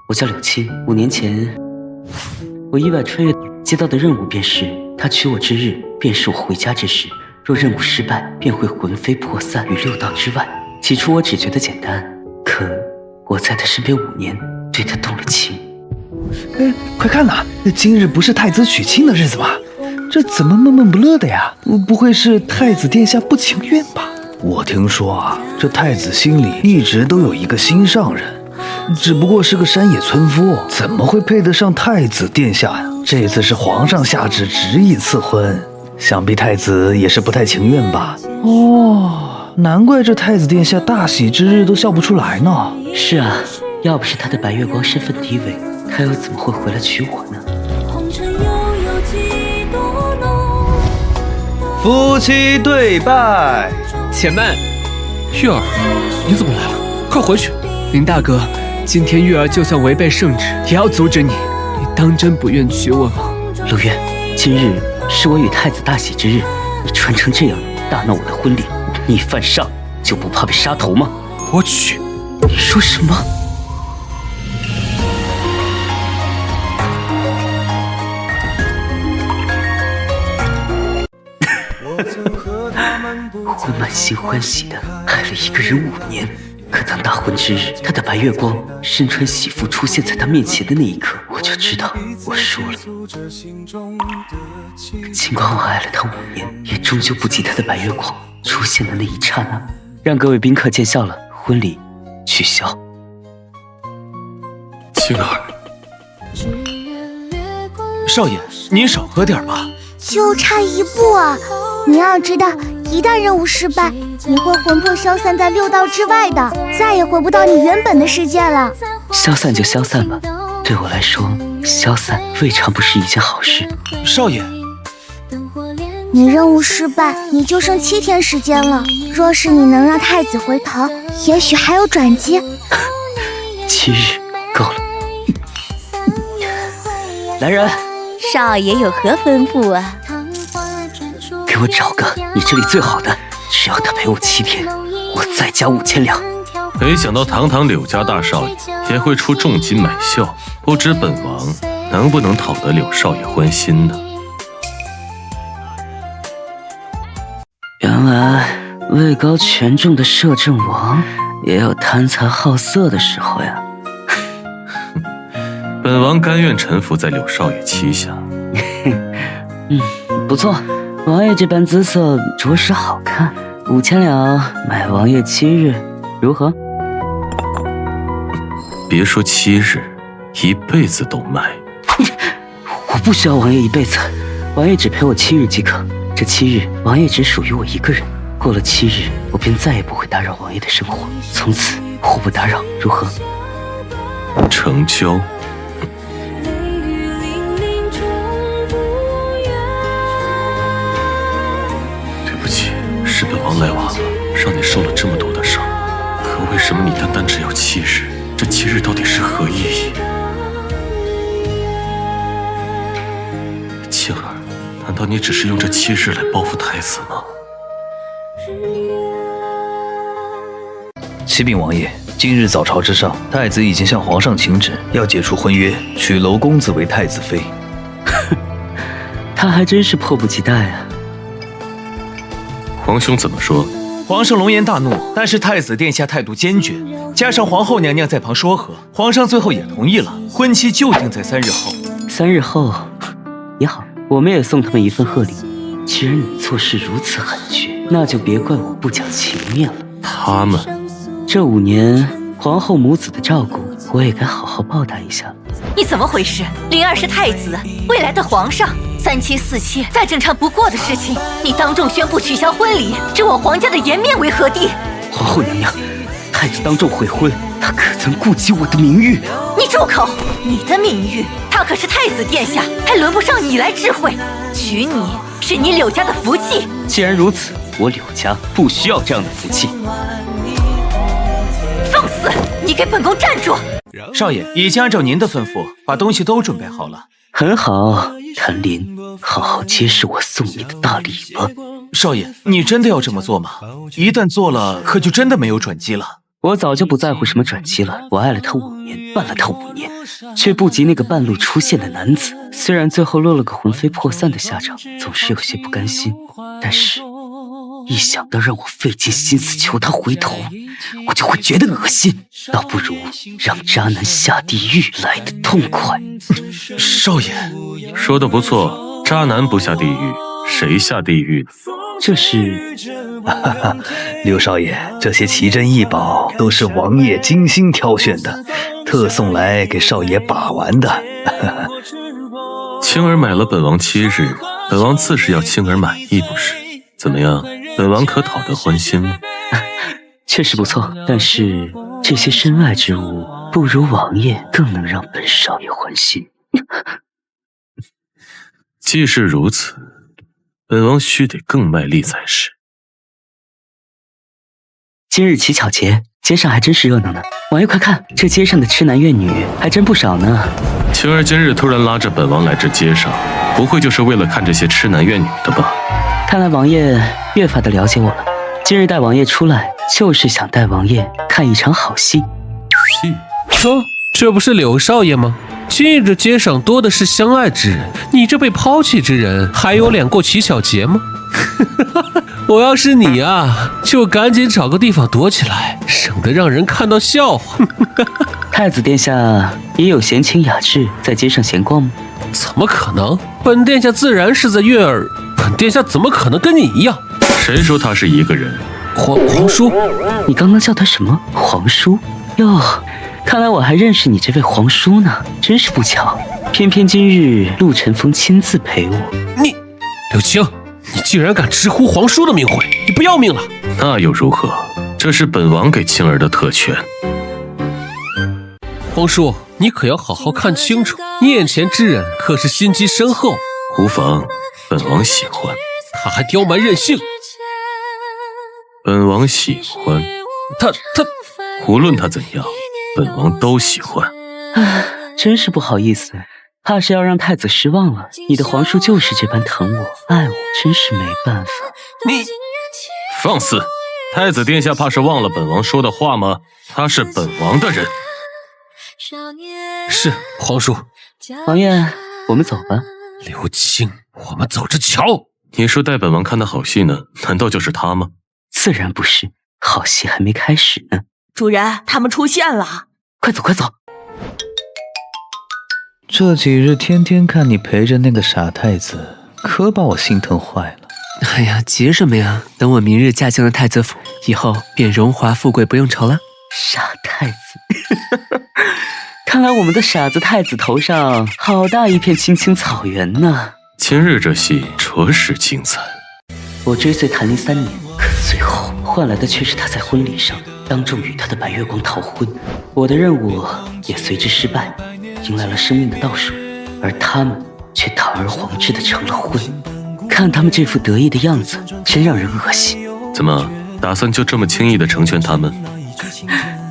我叫柳青。5年前，我意外穿越，接到的任务便是他娶我之日，便是我回家之时。若任务失败，便会魂飞魄散于6道之外。起初我只觉得简单，可我在他身边5年，对他动了情。快看呐，今日不是太子娶亲的日子吗？这怎么闷闷不乐的呀？不会是太子殿下不情愿吧？我听说啊，这太子心里一直都有一个心上人，只不过是个山野村夫，怎么会配得上太子殿下呀？这次是皇上下旨执意赐婚，想必太子也是不太情愿吧？哦，难怪这太子殿下大喜之日都笑不出来呢。是啊，要不是他的白月光身份低微，他又怎么会回来娶我呢？夫妻对拜。且慢，玉儿，你怎么来了？快回去！林大哥，今天玉儿就算违背圣旨，也要阻止你。你当真不愿娶我吗？陆月，今日是我与太子大喜之日，你穿成这样大闹我的婚礼，你犯上就不怕被杀头吗？我娶！你说什么？我满心欢喜的爱了一个人5年，可当大婚之日，他的白月光身穿喜服出现在他面前的那一刻，我就知道我输了。尽管我爱了他5年，也终究不及他的白月光出现的那一刹那。让各位宾客见笑了，婚礼取消。青儿，少爷，您少喝点吧。就差一步啊！你要知道，一旦任务失败，你会魂魄消散在6道之外的，再也回不到你原本的世界了。消散就消散吧，对我来说，消散未尝不是一件好事。少爷，你任务失败，你就剩7天时间了。若是你能让太子回头，也许还有转机。7日够了。来人，少爷有何吩咐啊？给我找个你这里最好的，只要他陪我7天，我再加5000两。没想到堂堂柳家大少爷也会出重金买笑，不知本王能不能讨得柳少爷欢心呢？原来位高权重的摄政王也有贪财好色的时候呀。本王甘愿臣服在柳少爷旗下。不错，王爷这般姿色着实好看，5000两买王爷7日，如何？别说7日，1辈子都卖。我不需要王爷1辈子，王爷只陪我7日即可。这7日，王爷只属于我一个人。过了7日，我便再也不会打扰王爷的生活，从此互不打扰，如何？成交。对不起，是本王来晚了，让你受了这么多的伤。可为什么你单单只要7日？这7日到底是何意义？庆儿，难道你只是用这7日来报复太子吗？启禀王爷，今日早朝之上，太子已经向皇上请旨，要解除婚约，娶娄公子为太子妃。他还真是迫不及待啊！皇兄怎么说？皇上龙颜大怒，但是太子殿下态度坚决，加上皇后娘娘在旁说和，皇上最后也同意了，婚期就定在3日后。3日后也好，我们也送他们一份贺礼。既然你做事如此狠绝，那就别怪我不讲情面了。他们这5年皇后母子的照顾，我也该好好报答一下。你怎么回事？灵儿是太子，未来的皇上，3妻4妾再正常不过的事情，你当众宣布取消婚礼，置我皇家的颜面为何地？皇后娘娘，太子当众悔婚，他可曾顾及我的名誉？你住口！你的名誉，他可是太子殿下，还轮不上你来智慧。娶你是你柳家的福气。既然如此，我柳家不需要这样的福气。放肆！你给本宫站住！少爷已经按照您的吩咐，把东西都准备好了。很好，谭林，好好接受我送你的大礼吧。少爷，你真的要这么做吗？一旦做了，可就真的没有转机了。我早就不在乎什么转机了。我爱了他5年，伴了他5年，却不及那个半路出现的男子。虽然最后落了个魂飞魄散的下场，总是有些不甘心，但是一想到让我费尽心思求他回头，我就会觉得恶心。倒不如让渣男下地狱来得痛快。少爷，说的不错，渣男不下地狱，谁下地狱呢？这是六少爷，这些奇珍异宝都是王爷精心挑选的，特送来给少爷把玩的。青儿买了本王7日，本王自是要青儿满意不是？怎么样，本王可讨得欢心吗？确实不错，但是这些身外之物不如王爷更能让本少爷欢心。既是如此，本王须得更卖力才是。今日乞巧节，街上还真是热闹呢。王爷快看，这街上的痴男怨女还真不少呢。青儿今日突然拉着本王来这街上，不会就是为了看这些痴男怨女的吧？看来王爷越发的了解我了。今日带王爷出来，就是想带王爷看一场好戏。戏？哦，这不是柳少爷吗？今日街上多的是相爱之人，你这被抛弃之人，还有脸过乞巧节吗？我要是你啊，就赶紧找个地方躲起来，省得让人看到笑话。太子殿下也有闲情雅致在街上闲逛吗？怎么可能？本殿下自然是在悦耳，本殿下怎么可能跟你一样？谁说他是一个人？皇叔，你刚刚叫他什么？皇叔？哟，看来我还认识你这位皇叔呢，真是不巧，偏偏今日陆晨风亲自陪我。你，柳青，你竟然敢直呼皇叔的名讳，你不要命了？那又如何？这是本王给青儿的特权。皇叔，你可要好好看清楚，你眼前之人可是心机深厚。无妨，本王喜欢。他还刁蛮任性。本王喜欢。他，无论他怎样，本王都喜欢。唉，真是不好意思，怕是要让太子失望了。你的皇叔就是这般疼我、爱我，真是没办法。你放肆！太子殿下怕是忘了本王说的话吗？他是本王的人。是皇叔。王爷，我们走吧。刘青，我们走着瞧。你说带本王看的好戏呢？难道就是他吗？自然不是，好戏还没开始呢。主人，他们出现了。快走快走。这几日天天看你陪着那个傻太子，可把我心疼坏了。哎呀，急什么呀？等我明日嫁进了太子府，以后便荣华富贵不用愁了。傻太子，看来我们的傻子太子头上好大一片青青草原呢。今日这戏着实精彩。我追随谭林3年，可最后换来的却是他在婚礼上当众与他的白月光逃婚。我的任务也随之失败，迎来了生命的倒数，而他们却堂而皇之的成了婚。看他们这副得意的样子，真让人恶心。怎么，打算就这么轻易的成全他们？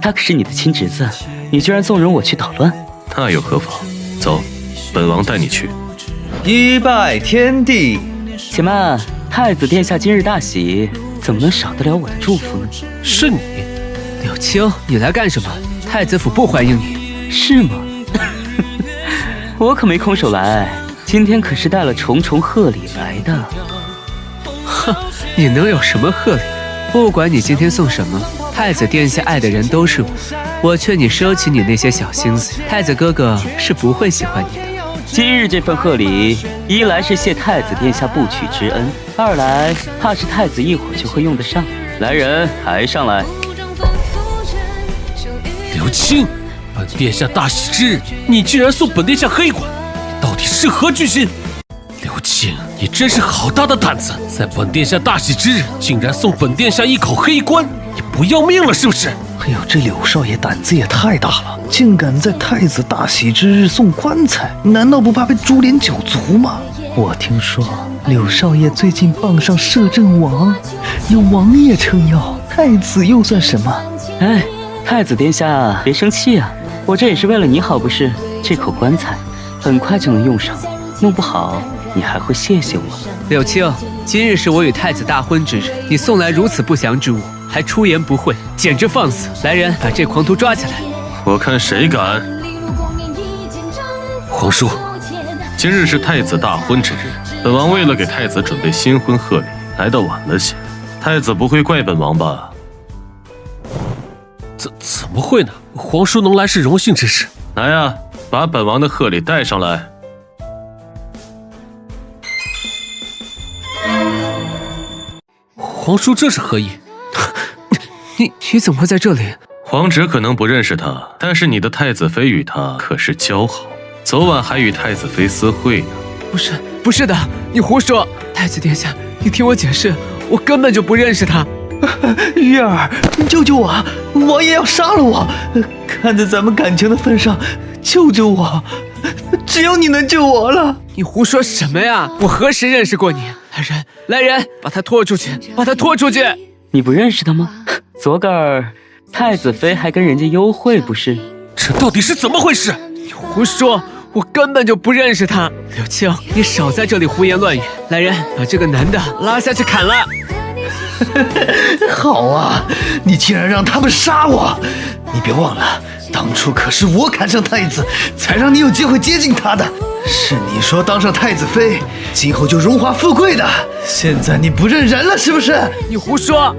他可是你的亲侄子，你居然纵容我去捣乱，那又何妨？走，本王带你去。一拜天地。且慢，太子殿下今日大喜，怎么能少得了我的祝福呢？是你，柳青，你来干什么？太子府不欢迎你。是吗？我可没空手来，今天可是带了重重贺礼来的。哼，你能有什么贺礼？不管你今天送什么，太子殿下爱的人都是我。我劝你收起你那些小心思，太子哥哥是不会喜欢你的。今日这份贺礼，一来是谢太子殿下不娶之恩，二来怕是太子一会儿就会用得上。来人，抬上来。刘青，本殿下大喜之日，你竟然送本殿下黑棺，你到底是何居心？刘青，你真是好大的胆子，在本殿下大喜之日，竟然送本殿下一口黑棺，你不要命了是不是？哎呦，这柳少爷胆子也太大了，竟敢在太子大喜之日送棺材，难道不怕被株连九族吗？我听说柳少爷最近傍上摄政王，有王爷撑腰，太子又算什么？哎，太子殿下别生气啊，我这也是为了你好不是？这口棺材很快就能用上，弄不好你还会谢谢我。柳青，今日是我与太子大婚之日，你送来如此不祥之物，还出言不讳，简直放肆！来人，把这狂徒抓起来！我看谁敢！皇叔，今日是太子大婚之日，本王为了给太子准备新婚贺礼，来得晚了些。太子不会怪本王吧？怎么会呢？皇叔能来是荣幸之事。来呀，把本王的贺礼带上来。皇叔这是何意？你怎么会在这里？皇侄可能不认识他，但是你的太子妃与他可是交好，昨晚还与太子妃私会呢。不是的，你胡说！太子殿下，你听我解释，我根本就不认识他。月儿，救救我！王爷要杀了我！看在咱们感情的份上，救救我！只有你能救我了。你胡说什么呀？我何时认识过你？来人，把他拖出去！把他拖出去！你不认识他吗？昨个儿太子妃还跟人家幽会不是？这到底是怎么回事？你胡说！我根本就不认识他。柳青，你少在这里胡言乱语！来人，把这个男的拉下去砍了！好啊，你竟然让他们杀我！你别忘了，当初可是我砍上太子，才让你有机会接近他的。是你说当上太子妃，今后就荣华富贵的。现在你不认人了是不是？你胡说！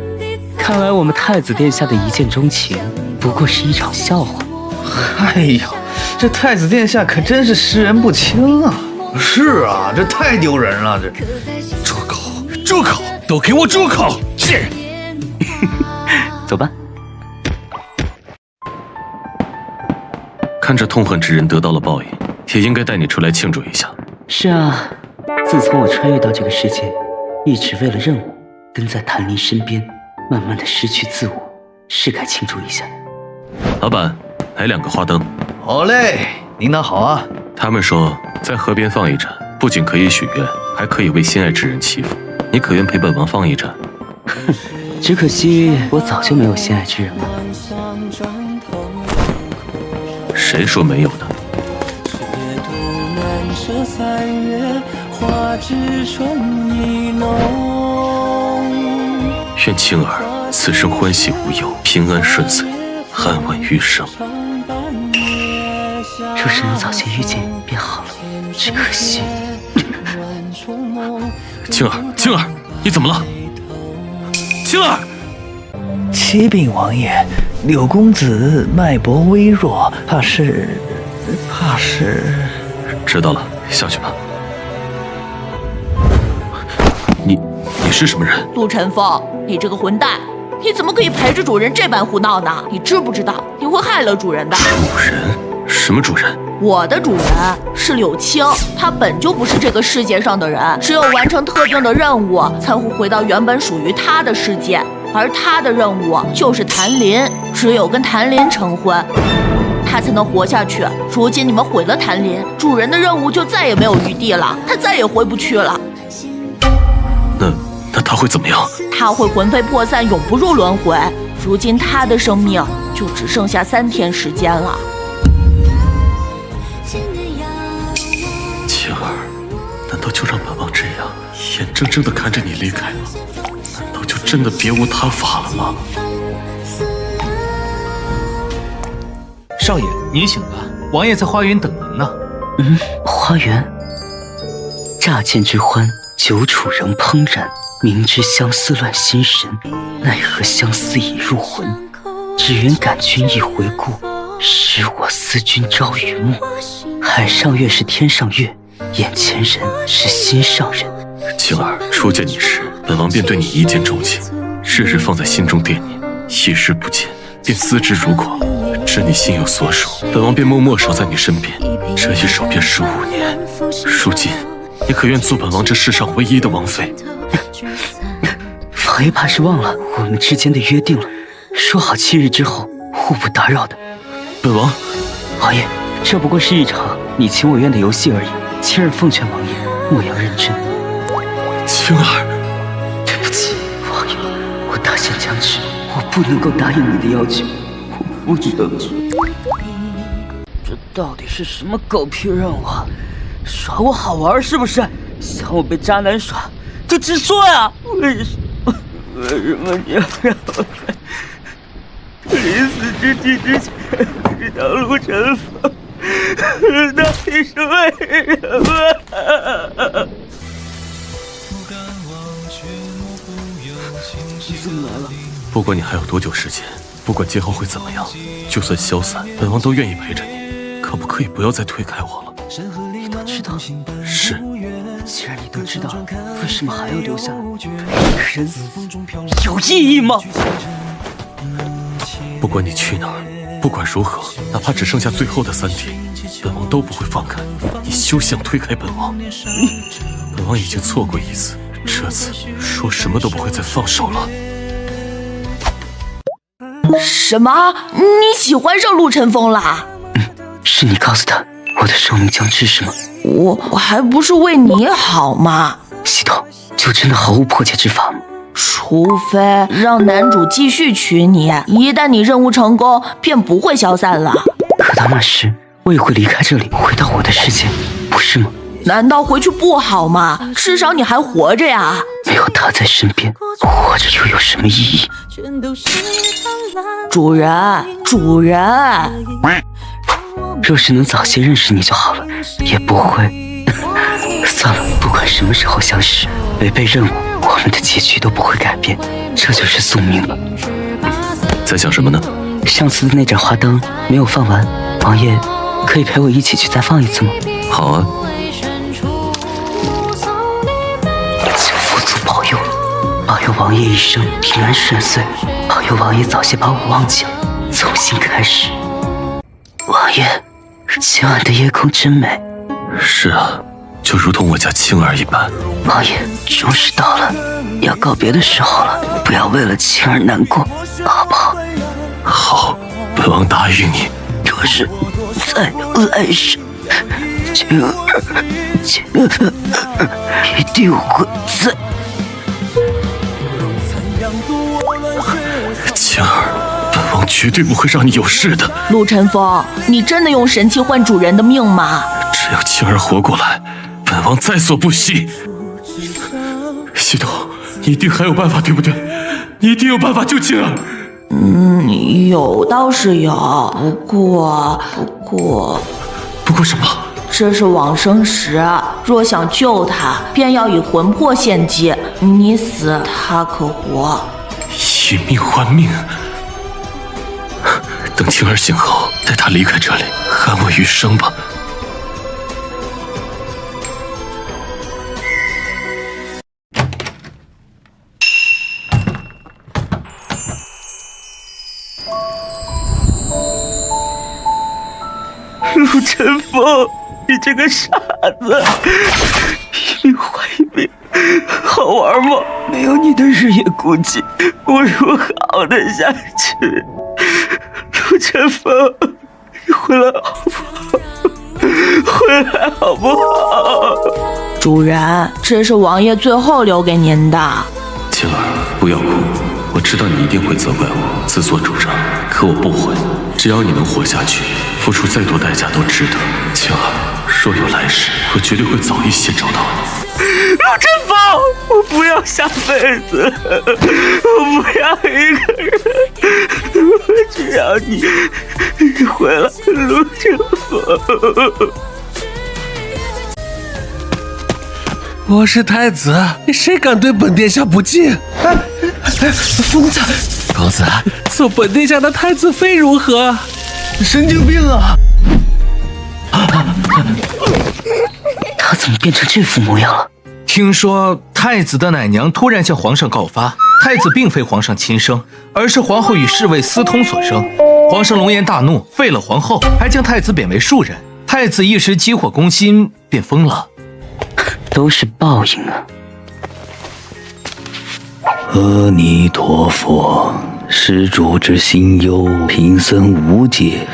看来我们太子殿下的一见钟情，不过是一场笑话。哎呦，这太子殿下可真是识人不清啊！是啊，这太丢人了，这。住口！都给我住口！是。走吧。看这痛恨之人得到了报应，也应该带你出来庆祝一下。是啊，自从我穿越到这个世界，一直为了任务跟在谭林身边，慢慢的失去自我，是该庆祝一下。老板，来2个花灯。好嘞，领导好啊。他们说在河边放一盏，不仅可以许愿，还可以为心爱之人祈福。你可愿陪本王放一盏？只可惜我早就没有心爱之人了。谁说没有的？愿青儿此生欢喜无忧，平安顺遂，安稳余生。若是能早些遇见便好了，只可惜。青儿，你怎么了？青儿，启禀王爷，柳公子脉搏微弱，怕是。知道了，下去吧。你是什么人？陆晨风，你这个混蛋，你怎么可以陪着主人这般胡闹呢？你知不知道你会害了主人的？主人？什么主人？我的主人是柳青，他本就不是这个世界上的人，只有完成特定的任务，才会回到原本属于他的世界。而他的任务就是谭林，只有跟谭林成婚，他才能活下去。如今你们毁了谭林，主人的任务就再也没有余地了，他再也回不去了。那他会怎么样？他会魂飞魄散，永不入轮回。如今他的生命就只剩下3天时间了。青儿，难道就让本王这样眼睁睁地看着你离开吗？难道就真的别无他法了吗？少爷，您醒了，王爷在花园等您呢。花园。乍见之欢，久处仍怦然。明知相思乱心神，奈何相思已入魂。只缘感君一回顾，使我思君朝与暮。海上月是天上月，眼前人是心上人。青儿，初见你时，本王便对你一见钟情，日日放在心中惦念，一日不见便思之如狂。知你心有所属，本王便默默守在你身边，这一守便15年。如今，你可愿做本王这世上唯一的王妃？王爷怕是忘了我们之间的约定了，说好7日之后互不打扰的。本王，王爷，这不过是一场你情我愿的游戏而已，今日奉劝王爷莫要认真。青儿，对不起，王爷，我大限将至，我不能够答应你的要求，我不能。这到底是什么狗屁任务？耍我好玩是不是？想我被渣男耍，就直说呀！为什么？为什么你要让我在临死之际之前知道陆晨风到底是为什么？你怎么来了？不管你还有多久时间，不管今后会怎么样，就算消散，本王都愿意陪着你。可不可以不要再推开我了？你都知道了？是。既然你都知道了，为什么还要留下来？人死有意义吗？不管你去哪儿，不管如何，哪怕只剩下最后的3天，本王都不会放开你。休想推开本王！本王已经错过一次，这次说什么都不会再放手了。什么？你喜欢上陆晨风了？是你告诉他我的寿命将至是吗？我还不是为你好吗？系统就真的毫无破解之法吗？除非让男主继续娶你，一旦你任务成功，便不会消散了。可到那时，我也会离开这里，回到我的世界，不是吗？难道回去不好吗？至少你还活着呀。没有他在身边，活着又有什么意义？主人，主人。若是能早些认识你就好了，也不会。算了，不管什么时候相识，违背任务，我们的结局都不会改变，这就是宿命了。在想什么呢？上次的那盏花灯没有放完，王爷可以陪我一起去再放一次吗？好啊。请佛祖保佑，保佑王爷一生平安顺遂，保佑王爷早些把我忘记了，重新开始。王爷，今晚的夜空真美。是啊，就如同我家青儿一般。王爷，终是到了要告别的时候了，不要为了青儿难过，好不好？好，本王答应你。若是再来生，青儿一定会在。青儿，本王绝对不会让你有事的。陆晨风，你真的用神器换主人的命吗？只要青儿活过来，本王在所不惜。系统，你一定还有办法，对不对？你一定有办法救青儿。有倒是有，不过什么？这是往生石，若想救他，便要以魂魄献祭。你死，他可活。以命换命。等青儿醒后，带她离开这里，安我余生吧。陆晨风，你这个傻子，一命换一命，好玩吗？没有你的日夜孤寂，我如何熬得下去？陆晨风，你回来好不好？回来好不好？主人，这是王爷最后留给您的。青儿，不要哭，我知道你一定会责怪我自作主张，可我不会。只要你能活下去，付出再多代价都值得。青儿，若有来世，我绝对会早一些找到你。陆晨风，我不要下辈子，我不要一个人，我只要你回来，陆晨风。我是太子，谁敢对本殿下不敬？疯子，公子，做本殿下的太子妃如何？神经病啊！他怎么变成这副模样了？听说太子的奶娘突然向皇上告发，太子并非皇上亲生，而是皇后与侍卫私通所生。皇上龙颜大怒，废了皇后，还将太子贬为庶人。太子一时急火攻心，便疯了。都是报应啊！阿弥陀佛，施主之心忧，贫僧无解。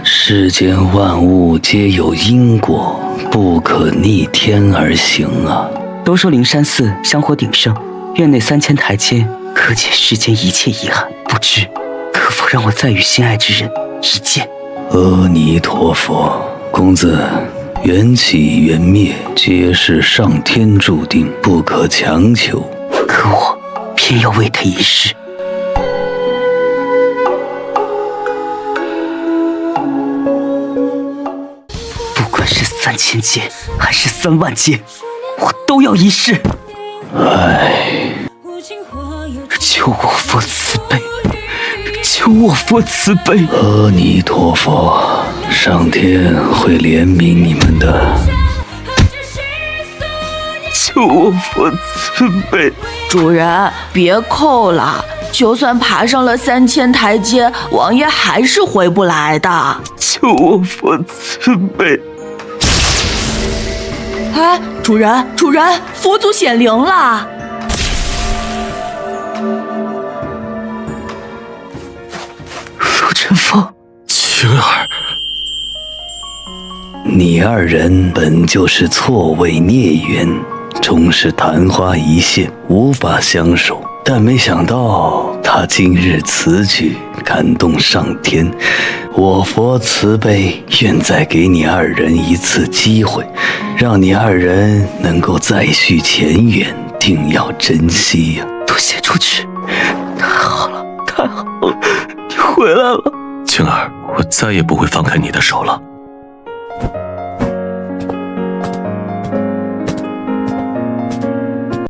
世间万物皆有因果，不可逆天而行啊！都说灵山寺香火鼎盛，院内3000台阶，可解世间一切遗憾。不知可否让我再与心爱之人一见？阿弥陀佛，公子。缘起缘灭，皆是上天注定，不可强求。可我偏偏要为他一试。不管是3000劫还是3万劫，我都要一试。唉，求我佛慈悲，求我佛慈悲！阿弥陀佛，上天会怜悯你们的。求我佛慈悲！主人，别扣了，就算爬上了3000台阶，王爷还是回不来的。求我佛慈悲！哎，主人，佛祖显灵了！陆晨风，晴儿，你二人本就是错位孽缘，终是昙花一现，无法相守。但没想到他今日此举感动上天，我佛慈悲，愿再给你二人一次机会，让你二人能够再续前缘，定要珍惜呀！多谢主持，太好了，太好了，你回来了。晴儿，我再也不会放开你的手了。